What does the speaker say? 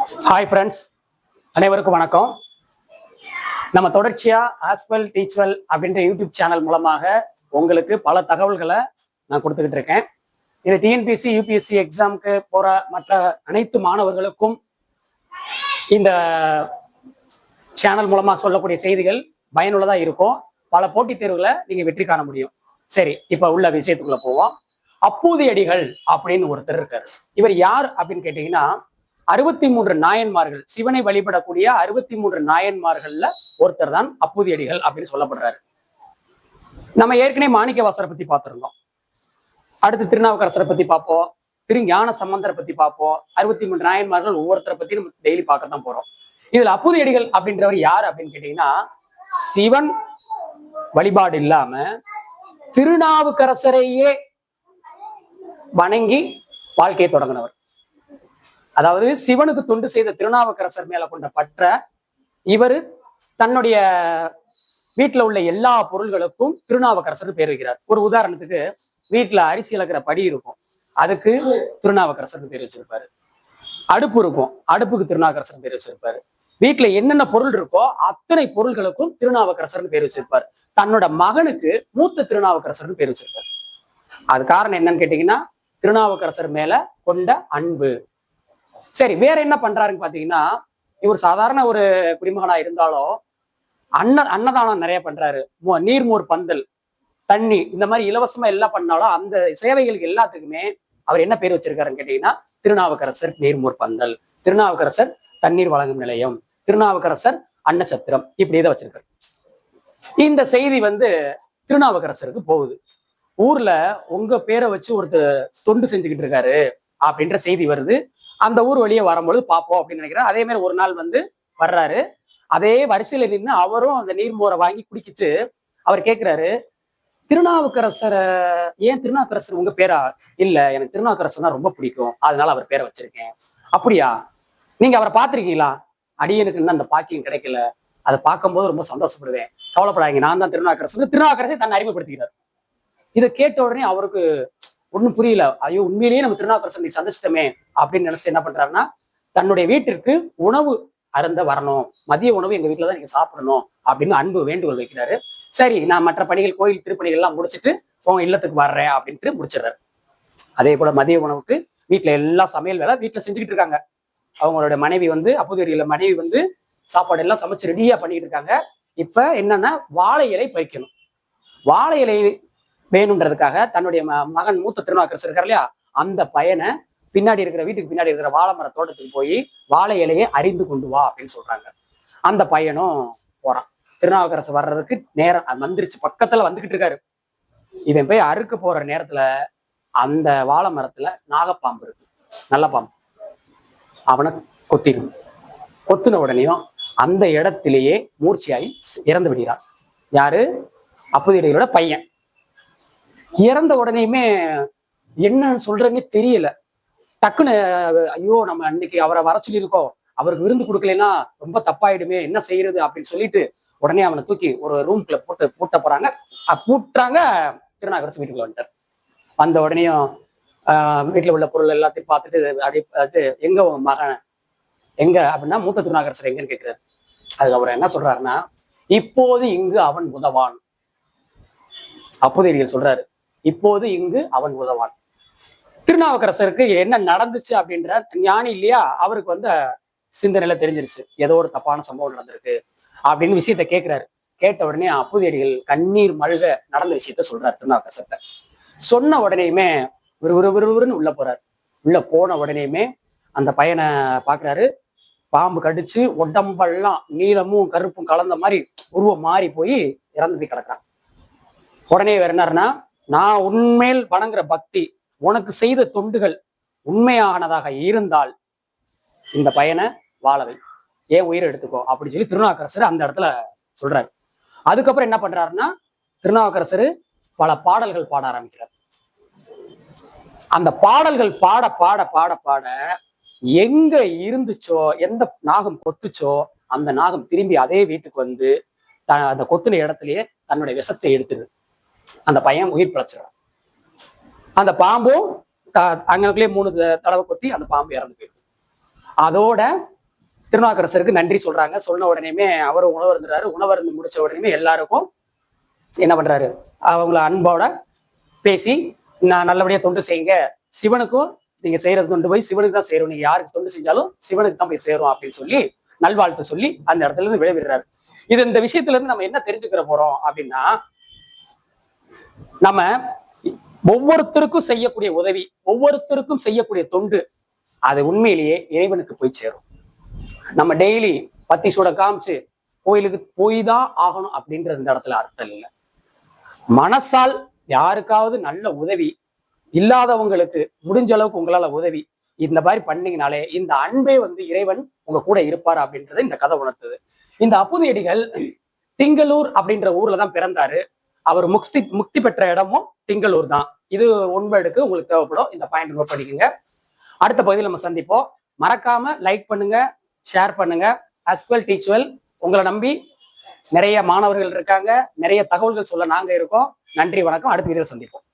Hi friends, அனைவருக்கும் வணக்கம். நம்ம தொடர்ச்சியா ஆஸ்வெல் டீச்வெல் அப்படின்ற யூடியூப் சேனல் மூலமாக உங்களுக்கு பல தகவல்களை நான் கொடுத்துக்கிட்டு இருக்கேன். இது டிஎன்பிஎஸ்சி யூபிஎஸ்சி எக்ஸாமுக்கு போற மற்ற அனைத்து மாணவர்களுக்கும் இந்த சேனல் மூலமா சொல்லக்கூடிய செய்திகள் பயனுள்ளதா இருக்கும். பல போட்டித் தேர்வுகளை நீங்க வெற்றி காண முடியும். சரி, இப்ப உள்ள விஷயத்துக்குள்ள போவோம். அப்பூதியடிகள் அப்படின்னு ஒருத்தர் இருக்காரு. இவர் யார் அப்படின்னு கேட்டீங்கன்னா, 63 நாயன்மார்கள், சிவனை வழிபடக்கூடிய 63 நாயன்மார்கள்ல ஒருத்தர் தான் அப்பூதியடிகள் அப்படின்னு சொல்லப்படுறாரு. நம்ம ஏற்கனவே மாணிக்கவாசரை பத்தி பார்த்திருந்தோம். அடுத்து திருநாவுக்கரசரை பத்தி பார்ப்போம், திருஞான சம்பந்தரை பத்தி பார்ப்போம். 63 நாயன்மார்கள் ஒவ்வொருத்தரை பத்தி நம்ம டெய்லி பார்க்க தான் போறோம். இதுல அப்பூதியடிகள் அப்படின்றவர் யார் அப்படின்னு கேட்டீங்கன்னா, சிவன் வழிபாடு இல்லாம திருநாவுக்கரசரையே வணங்கி வாழ்க்கையை தொடங்கினவர். அதாவது சிவனுக்கு தொண்டு செய்த திருநாவுக்கரசர் மேல கொண்ட பற்ற இவர் தன்னுடைய வீட்டுல உள்ள எல்லா பொருள்களுக்கும் திருநாவுக்கரசர் பேர் வைக்கிறார். ஒரு உதாரணத்துக்கு, வீட்டுல அரிசி இழக்கிற படி இருக்கும், அதுக்கு திருநாவுக்கரசர் பேர் வச்சிருப்பாரு. அடுப்பு இருக்கும், அடுப்புக்கு திருநாவுக்கரசர் பேர் வச்சிருப்பாரு. வீட்டுல என்னென்ன பொருள் இருக்கோ அத்தனை பொருள்களுக்கும் திருநாவுக்கரசர்னு பேர் வச்சிருப்பாரு. தன்னோட மகனுக்கு மூத்த திருநாவுக்கரசர்னு பேர் வச்சிருப்பாரு. அது காரணம் என்னன்னு கேட்டீங்கன்னா, திருநாவுக்கரசர் மேல கொண்ட அன்பு. சரி, வேற என்ன பண்றாருன்னு பாத்தீங்கன்னா, இவர் சாதாரண ஒரு குடிமகனா இருந்தாலும் அன்னதானம் நிறைய பண்றாரு. நீர்மோர் பந்தல், தண்ணி, இந்த மாதிரி இலவசமா எல்லாம் பண்ணாலும் அந்த சேவைகளுக்கு எல்லாத்துக்குமே அவர் என்ன பேர் வச்சிருக்காருன்னு கேட்டீங்கன்னா, திருநாவுக்கரசர் நீர்மோர் பந்தல், திருநாவுக்கரசர் தண்ணீர் வழங்கும் நிலையம், திருநாவுக்கரசர் அன்னசத்திரம், இப்படி இதை வச்சிருக்காரு. இந்த செய்தி திருநாவுக்கரசருக்கு போகுது. ஊர்ல உங்க பேரை வச்சு ஒருத்தர் தொண்டு செஞ்சுக்கிட்டு இருக்காரு அப்படின்ற செய்தி வருது. அந்த ஊர் வழியே வரும்பொழுது பார்ப்போம் அப்படின்னு நினைக்கிறேன். அதே மாதிரி ஒரு நாள் வர்றாரு. அதே வரிசையில நின்று அவரும் அந்த நீர்மோரை வாங்கி குடிக்கிட்டு அவர் கேட்கிறாரு, திருநாவுக்கரசரை ஏன் திருநாவுக்கரசர் உங்க பேரா? இல்ல, எனக்கு திருநாவுக்கரசர்னா ரொம்ப பிடிக்கும், அதனால அவர் பேரை வச்சிருக்கேன். அப்படியா, நீங்க அவரை பார்த்திருக்கீங்களா? அடியனுக்கு இன்னும் அந்த பாக்கியம் கிடைக்கல, அதை பார்க்கும்போது ரொம்ப சந்தோஷப்படுவேன், கவலைப்படாதீங்க, நான் தான் திருநாவுக்கரசர். திருநாவுக்கரசை தன்னை அறிமுகப்படுத்திக்கிறார். இதை கேட்ட உடனே அவருக்கு ஒன்றும் புரியல. ஐயோ, உண்மையிலேயே நம்ம திருநாவுக்கரசர் சந்திச்சிட்டமே அப்படின்னு நினைச்சிட்டு என்ன பண்றாருன்னா, தன்னுடைய வீட்டிற்கு உணவு அருந்த வரணும், மதிய உணவு எங்க வீட்டுல தான் நீங்க சாப்பிடணும் அப்படின்னு அன்பு வேண்டுகோள் வைக்கிறாரு. சரி, நான் மற்ற பணிகள், கோயில் திருப்பணிகள் எல்லாம் முடிச்சுட்டு உங்க இல்லத்துக்கு வர்றேன் அப்படின்ட்டு முடிச்சிடுறாரு. அதே போல மதிய உணவுக்கு வீட்டுல எல்லா சமையல் வேலை வீட்டுல செஞ்சுக்கிட்டு இருக்காங்க. அவங்களோட மனைவி அப்பூதியடிகள மனைவி சாப்பாடு எல்லாம் சமைச்சு ரெடியா பண்ணிட்டு இருக்காங்க. இப்ப என்னன்னா, வாழை இலை பறிக்கணும். வாழை இலை வேணுன்றதுக்காக தன்னுடைய மகன் மூத்த திருநாவுக்கரசர் இருக்கார் இல்லையா, அந்த பையனை வீட்டுக்கு பின்னாடி இருக்கிற வாழை மர தோட்டத்துக்கு போய் வாழை இலையை அறிந்து கொண்டு வா அப்படின்னு சொல்றாங்க. அந்த பையனும் போறான். திருநாவுக்கரசர் வர்றதுக்கு நேரம் வந்துருச்சு, பக்கத்துல வந்துகிட்டு இருக்காரு. இவன் போய் அறுக்க போற நேரத்துல அந்த வாழை மரத்துல நாகப்பாம்பு இருக்கு, நல்ல பாம்பு. அவனை கொத்திடும். கொத்தின உடனேயும் அந்த இடத்திலேயே மூர்ச்சியாகி இறந்து விடுகிறான். யாரு? அப்பூதியடிகளோட பையன். இறந்த உடனேயுமே என்ன சொல்றேன்னே தெரியல. டக்குன்னு, ஐயோ, நம்ம அன்னைக்கு அவரை வர சொல்லியிருக்கோம், அவருக்கு விருந்து கொடுக்கலன்னா ரொம்ப தப்பாயிடுமே, என்ன செய்யறது அப்படின்னு சொல்லிட்டு உடனே அவனை தூக்கி ஒரு ரூம்குள்ள பூட்ட போறாங்க. பூட்டுறாங்க. திருநாவுக்கரசர் வீட்டுக்குள்ள வந்துட்டார். வந்த உடனேயும் வீட்டுல உள்ள பொருள் எல்லாத்தையும் பார்த்துட்டு அப்படியே எங்க உங்க மகன் எங்க அப்படின்னா, மூத்த திருநாவுக்கரசர் எங்கன்னு கேட்கிறாரு. அதுக்கு அவர் என்ன சொல்றாருன்னா, இப்போது இங்கு அவன் உதவான். அப்பூதியடிகள் சொல்றாரு, இப்போது இங்கு அவன் உதவான். திருநாவுக்கரசருக்கு என்ன நடந்துச்சு அப்படின்ற ஞானி இல்லையா, அவருக்கு சிந்தனையில தெரிஞ்சிருச்சு, ஏதோ ஒரு தப்பான சம்பவம் நடந்திருக்கு அப்படின்னு விஷயத்த கேட்கிறாரு. கேட்ட உடனே அப்பூதியடிகள் கண்ணீர் மல்க நடந்த விஷயத்த சொல்றாரு திருநாவுக்கரசர்கிட்ட. சொன்ன உடனேயுமே விறுவிறுன்னு உள்ள போறாரு. உள்ள போன உடனேயுமே அந்த பையனை பாக்குறாரு. பாம்பு கடிச்சு உடம்பெல்லாம் நீளமும் கருப்பும் கலந்த மாதிரி உருவம் மாறி போய் இறந்து போய் கிடக்குறான். உடனே வேற என்னன்னா, நான் உண்மையில் வணங்குற பக்தி, உனக்கு செய்த தொண்டுகள் உண்மையானதாக இருந்தால் இந்த பையனை வாழவை, ஏன் உயிரை எடுத்துக்கோ அப்படின்னு சொல்லி திருநாவுக்கரசர் அந்த இடத்துல சொல்றாரு. அதுக்கப்புறம் என்ன பண்றாருன்னா, திருநாவுக்கரசர் பல பாடல்கள் பாட ஆரம்பிக்கிறார். அந்த பாடல்கள் பாட பாட பாட பாட எங்க இருந்துச்சோ, எந்த நாகம் கொத்துச்சோ அந்த நாகம் திரும்பி அதே வீட்டுக்கு அந்த கொத்துன இடத்துலயே தன்னுடைய விஷத்தை எடுத்துருது. அந்த பையன் உயிர் பிழைச்சிடறான். அந்த பாம்பும் அங்கனக்குள்ளே 3 தடவை கொத்தி அந்த பாம்பு இறந்து போயிடுது. அதோட திருநாவுக்கரசருக்கு நன்றி சொல்றாங்க. சொன்ன உடனேயுமே அவர் உணவருந்துறாரு. உணவருந்து முடிச்ச உடனே எல்லாருக்கும் என்ன பண்றாரு, அவங்கள அன்போட பேசி நான் நல்லபடியா தொண்டு செய்யுங்க, சிவனுக்கும் நீங்க செய்யறது கொண்டு போய் சிவனுக்கு தான் சேரும், நீங்க யாருக்கு தொண்டு செஞ்சாலும் சிவனுக்கு தான் போய் சேரும் அப்படின்னு சொல்லி நல்வாழ்த்து சொல்லி அந்த இடத்துல இருந்து விடைபெறுறாரு. இது இந்த விஷயத்துல இருந்து நம்ம என்ன தெரிஞ்சுக்கிற போறோம் அப்படின்னா, நம்ம ஒவ்வொருத்தருக்கும் செய்யக்கூடிய உதவி, ஒவ்வொருத்தருக்கும் செய்யக்கூடிய தொண்டு, அது உண்மையிலேயே இறைவனுக்கு போய் சேரும். நம்ம டெய்லி பத்தி சூட காமிச்சு கோயிலுக்கு போய் தான் ஆகணும் அப்படின்றது இந்த இடத்துல அர்த்தம் இல்லை. மனசால் யாருக்காவது நல்ல உதவி, இல்லாதவங்களுக்கு முடிஞ்ச அளவுக்கு உங்களால உதவி இந்த மாதிரி பண்ணீங்கனாலே இந்த அன்பே இறைவன் உங்க கூட இருப்பார் அப்படின்றத இந்த கதை உணர்த்துது. இந்த அப்புதியடிகள் திங்களூர் அப்படின்ற ஊர்ல தான் பிறந்தாரு. அவர் முக்தி பெற்ற இடமும் திங்களூர் தான். இது ஒன்பதுக்கு உங்களுக்கு தேவைப்படும். இந்த பாயிண்ட் நோட் பண்ணிக்கோங்க. அடுத்த பகுதியில் நம்ம சந்திப்போம். மறக்காம லைக் பண்ணுங்க, ஷேர் பண்ணுங்க. அஸ்வெல் டீச்வெல் உங்களை நம்பி நிறைய மாணவர்கள் இருக்காங்க. நிறைய தகவல்கள் சொல்ல நாங்க இருக்கோம். நன்றி, வணக்கம். அடுத்த வீடியோவில் சந்திப்போம்.